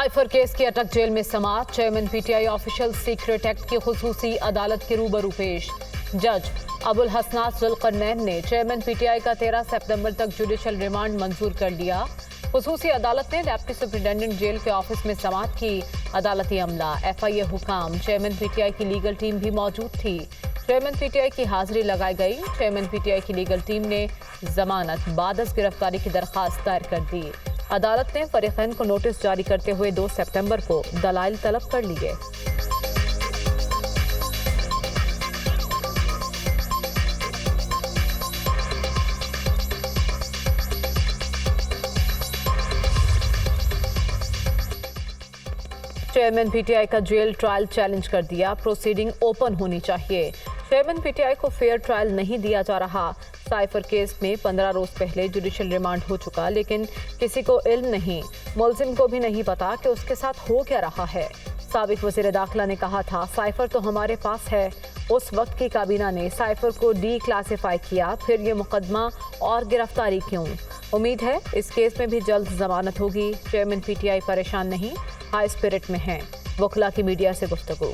Cipher case की Attock jail में समाअत। Chairman PTI official secret act की खुसूसी अदालत के रूबरू पेश। जज अबुल हसनात जुल्करनैन ने चेयरमैन पीटीआई का 13 सितंबर तक जुडिशल रिमांड मंजूर कर लिया। खुसूसी अदालत ने डिप्टी सुपरिटेंडेंट जेल के ऑफिस में समाअत की। अदालती अमला, एफआईए हुकाम, चेयरमैन पीटीआई की लीगल टीम भी मौजूद थी। चेयरमैन पीटीआई की हाजिरी लगाई गई। चेयरमैन पीटीआई की लीगल टीम ने जमानत बादस गिरफ्तारी की दरखास्त दायर कर दी। अदालत ने फरीकैन को नोटिस जारी करते हुए 2 सितंबर को दलाइल तलब कर लिए। चेयरमैन पीटीआई का जेल ट्रायल चैलेंज कर दिया। प्रोसीडिंग ओपन होनी चाहिए। चेयरमैन पीटीआई को फेयर ट्रायल नहीं दिया जा रहा। साइफर केस में 15 रोज पहले जुडिशल रिमांड हो चुका, लेकिन किसी को इल्म नहीं, मुलजिम को भी नहीं पता कि उसके साथ हो क्या रहा है। साबिक वज़ीर दाखिला ने कहा था, साइफर तो हमारे पास है। उस वक्त की काबीना ने साइफर को डी क्लासिफाई किया, फिर ये मुकदमा और गिरफ्तारी क्यों? उम्मीद है इस केस में भी जल्द जमानत होगी। चेयरमैन पीटीआई परेशान नहीं, हाई स्पिरिट में हैं। वकला की मीडिया से गुफ्तगू।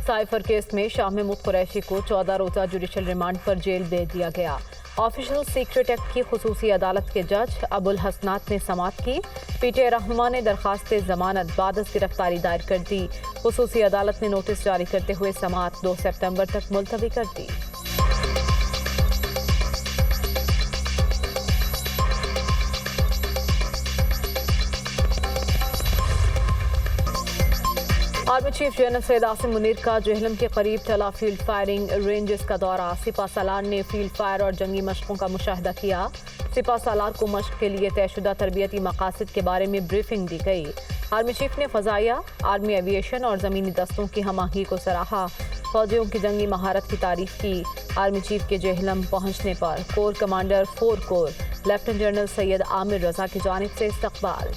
साइफर केस में शाह महमूद कुरैशी को 14 रोजा जुडिशल रिमांड पर जेल भेज दिया गया। ऑफिशियल सीक्रेट एक्ट की खुसूसी अदालत के जज अबुल हसनात ने समाअत की। पीटीआई रहनुमा ने दरखास्त जमानत बादस गिरफ्तारी दायर कर दी। खुसूसी अदालत ने नोटिस जारी करते हुए समाअत 2 सितंबर तक मुलतवी कर दी। Army chief general Syed Asim Munir का जेहलम के करीब चला फील्ड फायरिंग रेंजेस का दौरा। सिपा सालार ने फील्ड फायर और जंगी मशकों का मुशाहिदा किया। सिपा सालार को मशक के लिए तयशुदा तरबियती मकासद के बारे में ब्रीफिंग दी गई। आर्मी चीफ ने फजाइया, आर्मी एविएशन और ज़मीनी दस्तों की हम आहंगी को सराहा। फौजियों की जंगी महारत की तारीफ की। आर्मी चीफ के जेहलम पहुंचने पर corps commander 4 corps lieutenant general Syed Amir Raza की जानिब से इस्तकबाल।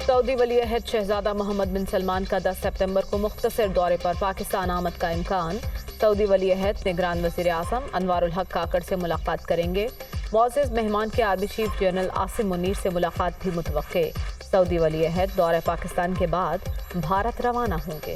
सऊदी वली अहद शहजादा मोहम्मद बिन सलमान का 10 सितंबर को मुख्तसर दौरे पर पाकिस्तान आमद का इम्कान। सऊदी वली अहद निगरान वज़ीर आज़म अनवारुल हक काकड़ से मुलाकात करेंगे। मुअज़्ज़ज़ मेहमान के army chief general Asim Munir से मुलाकात भी मुतवक्के। सऊदी वली अहद दौरे पाकिस्तान के बाद भारत रवाना होंगे।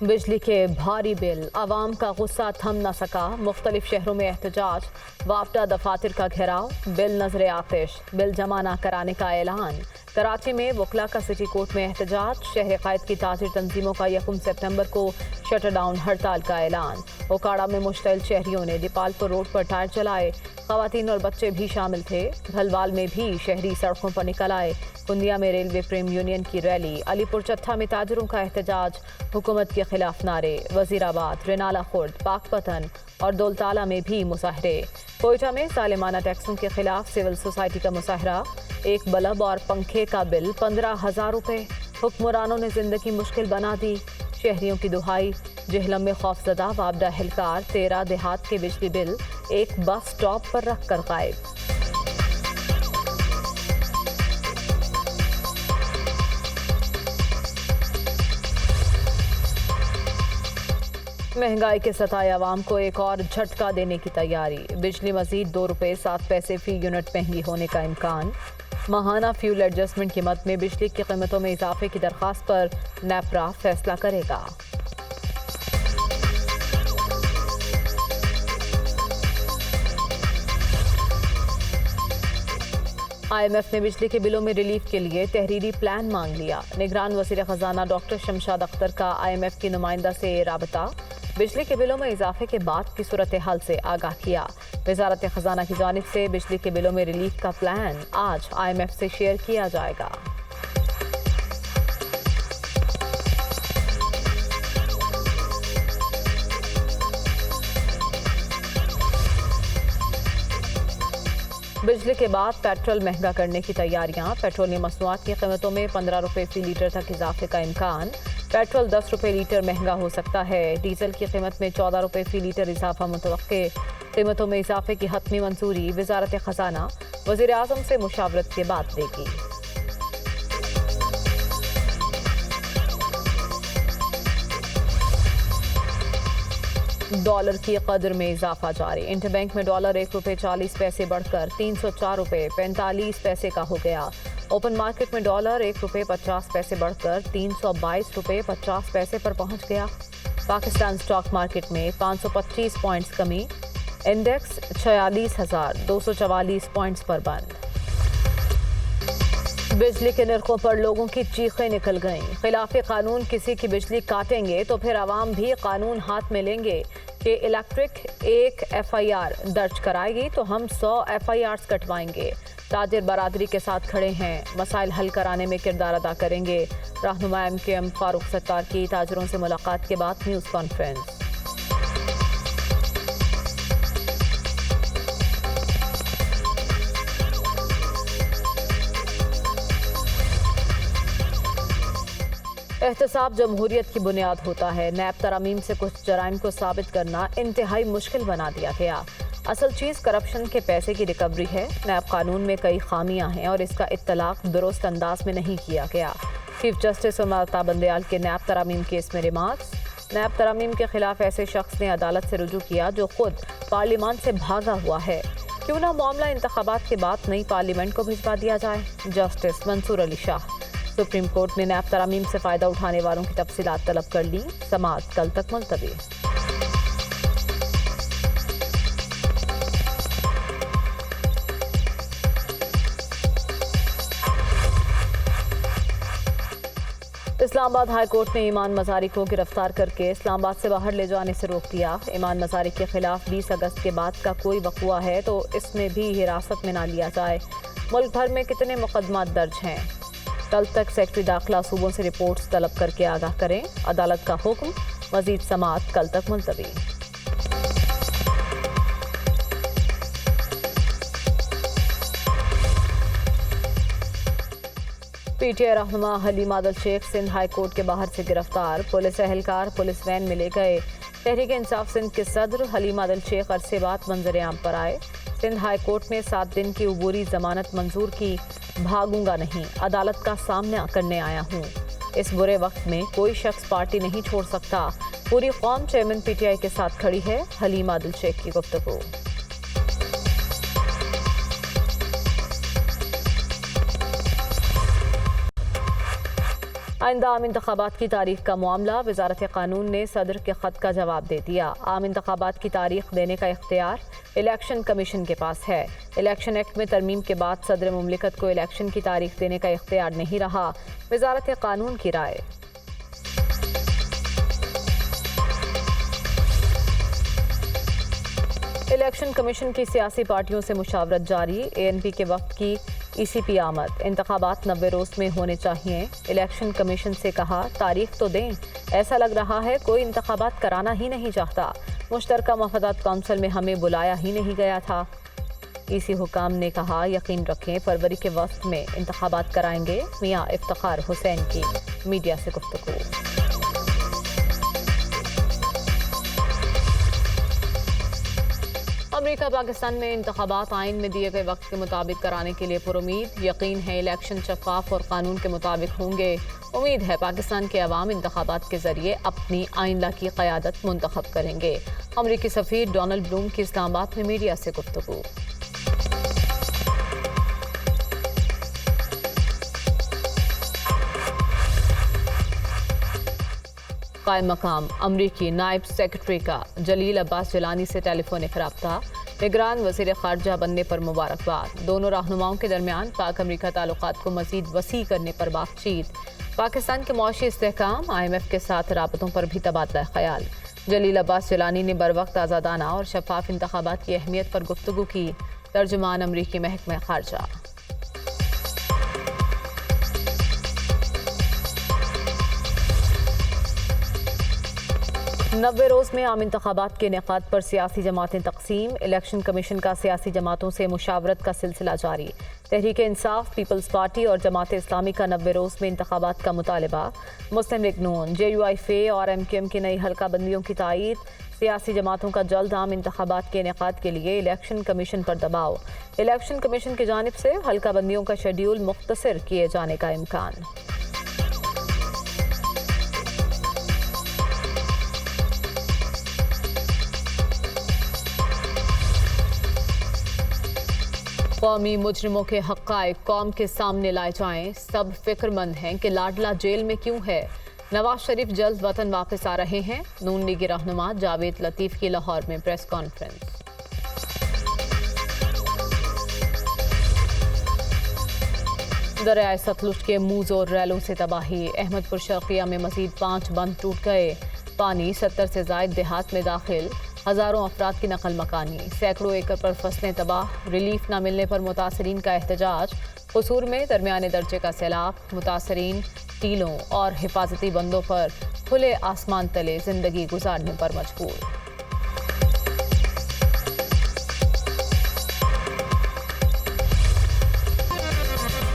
बिजली के भारी बिल, आवाम का गुस्सा थम न सका। मुख्तलिफ शहरों में एहतजाज, वापडा दफातर का घेराव। बिल नजर आतिश, बिल जमा न कराने का ऐलान। कराची में वकला का सिटी कोर्ट में एहतजाज। शहर क़ायद की ताजिर तंजीमों का 1 सितंबर को शटर डाउन हड़ताल का ऐलान। ओकाड़ा में मुश्तइल शहरियों ने दीपालपुर रोड पर टायर चलाए। ख़वातीन और बच्चे भी शामिल थे। भलवाल में भी शहरी सड़कों पर निकल आए। कुंदिया में रेलवे प्रेम यूनियन की रैली। अलीपुर चट्ठा में ताजरों का एहतजाज, हुकूमत के खिलाफ नारे। वजीराबाद, रेनाला खुर्द, पाकपतन और दौलताला में भी मुजाहरे। कोयटा में सालिमाना टैक्सों के खिलाफ सिविल सोसाइटी का मुजाहरा। एक बल्ब और पंखे का बिल 15,000 रुपये। हुक्मरानों ने जिंदगी मुश्किल बना दी। शहरियों की दुहाई। जेहलम में खौफजदा वापडा एहलकार 13 देहात के बिजली बिल एक बस स्टॉप पर रख कर गायब। महंगाई के सताए आवाम को एक और झटका देने की तैयारी। बिजली मजीद 2 रुपये 7 पैसे फी यूनिट महंगी होने का इम्कान। माहाना फ्यूल एडजस्टमेंट की मद में बिजली की कीमतों में इजाफे की दरख्वास्त पर नेपरा फैसला करेगा। IMF ने बिजली के बिलों में रिलीफ के लिए तहरीरी प्लान मांग लिया। निगरान वज़ीर ख़जाना डॉक्टर शमशाद अख्तर का IMF की नुमाइंदा से राबता। बिजली के बिलों में इजाफे के बाद की सूरत हाल से आगाह किया। वज़ारत ख़जाना की जानिब से बिजली के बिलों में रिलीफ का प्लान आज IMF से शेयर किया जाएगा। बिजली के बाद पेट्रोल महंगा करने की तैयारियां। पेट्रोलियम मसनूआत की कीमतों में 15 रुपये फी लीटर तक इजाफे का इम्कान। पेट्रोल 10 रुपये लीटर महंगा हो सकता है। डीजल की कीमत में 14 रुपये फी लीटर इजाफा मुतवक्के। कीमतों में इजाफे की हतमी मंजूरी वजारत खजाना वज़ीर आज़म से मुशावरत के बाद देगी। डॉलर की कदर में इजाफा जारी। इंटरबैंक में डॉलर 1 रुपये 40 पैसे बढ़कर 304 रुपये 45 पैसे का हो गया। ओपन मार्केट में डॉलर 1 रुपये 50 पैसे बढ़कर 322 रुपये 50 पैसे पर पहुंच गया। पाकिस्तान स्टॉक मार्केट में 525 पॉइंट्स कमी। इंडेक्स 46,244 पॉइंट्स पर बंद। बिजली के निर्खों पर लोगों की चीखें निकल गईं। खिलाफे कानून किसी की बिजली काटेंगे तो फिर आवाम भी कानून हाथ में लेंगे कि इलेक्ट्रिक एक FIR दर्ज कराएगी तो हम 100 FIRs कटवाएंगे। ताजिर बरादरी के साथ खड़े हैं, मसाइल हल कराने में किरदार अदा करेंगे। रहनुमा MKM फारूक सत्तार की ताजिरों से मुलाकात के बाद न्यूज़ कॉन्फ्रेंस। एहतसाब जमहूरियत की बुनियाद होता है। नैब तरामीम से कुछ जराइम को साबित करना इंतहाई मुश्किल बना दिया गया। असल चीज़ करप्शन के पैसे की रिकवरी है। नैब कानून में कई खामियां हैं और इसका इत्तलाक दुरुस्त अंदाज में नहीं किया गया। चीफ जस्टिस उमर बंदयाल के नैब तरामीम केस में रिमार्क्स। नैब तरामीम के खिलाफ ऐसे शख्स ने अदालत से रुजू किया जो खुद पार्लियामान से भागा हुआ है। क्यों ना मामला इंतखाबात के बाद नई पार्लियामेंट को भिजवा दिया जाए। Justice Mansoor Ali Shah. Supreme court ने नैब तरामीम से फ़ायदा उठाने वालों की तफसीलात तलब कर ली। समाअत कल तक मुलतवी। इस्लामाबाद हाई कोर्ट ने ईमान मजारी को गिरफ्तार करके इस्लामाबाद से बाहर ले जाने से रोक दिया। ईमान मजारी के खिलाफ 20 अगस्त के बाद का कोई वक़ुआ है तो इसमें भी हिरासत में ना लिया जाए। मुल्क भर में कितने मुकदमात दर्ज हैं। कल तक सेक्रेटरी दाखिला सूबों से रिपोर्ट्स तलब करके आगाह करें। अदालत का हुक्म। मजीद समाअत कल तक मुलतवी। PTI रहनुमा हलीम आदिल शेख सिंध हाई कोर्ट के बाहर से गिरफ्तार। पुलिस एहलकार पुलिस वैन में ले गए। तहरीक इंसाफ सिंध के सदर हलीम आदिल शेख अरसे बाद मंजर-ए-आम पर आए। सिंध हाई कोर्ट ने 7 दिन की उबूरी जमानत मंजूर की। भागूंगा नहीं, अदालत का सामना करने आया हूँ। इस बुरे वक्त में कोई शख्स पार्टी नहीं छोड़ सकता। पूरी कौम चेयरमैन PTI के साथ खड़ी है। हलीम आदिल शेख की गुफ्तगू। आइंदा आम इंतखाबात की तारीख का मामला। वजारत कानून ने सदर के ख़त का जवाब दे दिया। आम इंतखाबात की तारीख देने का इख्तियार इलेक्शन कमीशन के पास है। इलेक्शन एक्ट में तरमीम के बाद सदर मुमलिकत को इलेक्शन की तारीख देने का इख्तियार नहीं रहा। वजारत कानून की राय। इलेक्शन कमीशन की सियासी पार्टियों से मुशावरत जारी। ANP के वक्त की ECP आमद। इंतखाबात 90 रोज़ में होने चाहिए। इलेक्शन कमीशन से कहा तारीख तो दें। ऐसा लग रहा है कोई इंतखाबात कराना ही नहीं चाहता। मुश्तरका मफादात कौंसिल में हमें बुलाया ही नहीं गया था। EC हुकाम ने कहा यकीन रखें फरवरी के वक्त में इंतखाबात कराएंगे। मियां इफ्तिखार हुसैन की मीडिया से गुफ्तगू। अमेरिका पाकिस्तान में इंतखाबात आइन में दिए गए वक्त के मुताबिक कराने के लिए पुरुमीद। यकीन है इलेक्शन शफाफ और कानून के मुताबिक होंगे। उम्मीद है पाकिस्तान के अवाम इंतखाबात के जरिए अपनी आइंदा की क़यादत मुंतखब करेंगे। अमरीकी सफ़ीर डोनाल्ड ब्लूम की इस्लामाबाद में मीडिया से गुफ्तगू। कायम मकाम अमरीकी नायब सेक्रेटरी का जलील अब्बास जिलानी से टेलीफोनिक रब्ता। निगरान वज़ीर ख़ारजा बनने पर मुबारकबाद। दोनों रहनुमाओं के दरमियान पाक अमरीका ताल्लुकात को मज़ीद वसी करने पर बातचीत। पाकिस्तान के मुआशी इस्तेहकाम IMF के साथ राबतों पर भी तबादला ख्याल। जलील अब्बास जिलानी ने बरवक्त आज़ादाना और शफाफ इंतखाबात की अहमियत पर गुफ्तगू की। तर्जुमान अमरीकी महकमा ख़ारजा। 90 रोज़ में आम इंतखाबात के इनेकाद पर सियासी जमातें तकसीम। इलेक्शन कमीशन का सियासी जमातों से मुशावरत का सिलसिला जारी। तहरीक इंसाफ, पीपल्स पार्टी और जमात इस्लामी का 90 रोज़ में इंतखाबात का मुतालबा। मुस्लिम लीग नून, JUIF और MQM की नई हल्का बंदियों की तायीद। सियासी जमातों का जल्द आम इंतखाबात के इनेकाद के लिए इलेक्शन कमीशन पर दबाव। इलेक्शन कमीशन की जानिब से हल्का बंदियों का शेड्यूल मुख्तसर किए जाने का इम्कान। कौमी मुजरिमों के हक़ाइक़ कौम के सामने लाए जाएं। सब फिक्रमंद हैं कि लाडला जेल में क्यों है। नवाज शरीफ जल्द वतन वापस आ रहे हैं। नून लीगी रहनुमा जावेद लतीफ़ की लाहौर में प्रेस कॉन्फ्रेंस। दरियाए सतलुज के मुंह जोर रैलों से तबाही। अहमदपुर शर्किया में मजीद 5 बंद टूट गए। पानी 70 से ज़ायद देहात में दाखिल। हज़ारों अफराद की नकल मकानी। सैकड़ों एकड़ पर फसलें तबाह। रिलीफ न मिलने पर मुतासरीन का एहतजाज। कसूर में दरमियाने दर्जे का सैलाब। मुतासरीन टीलों और हिफाजती बंदों पर खुले आसमान तले जिंदगी गुजारने पर मजबूर।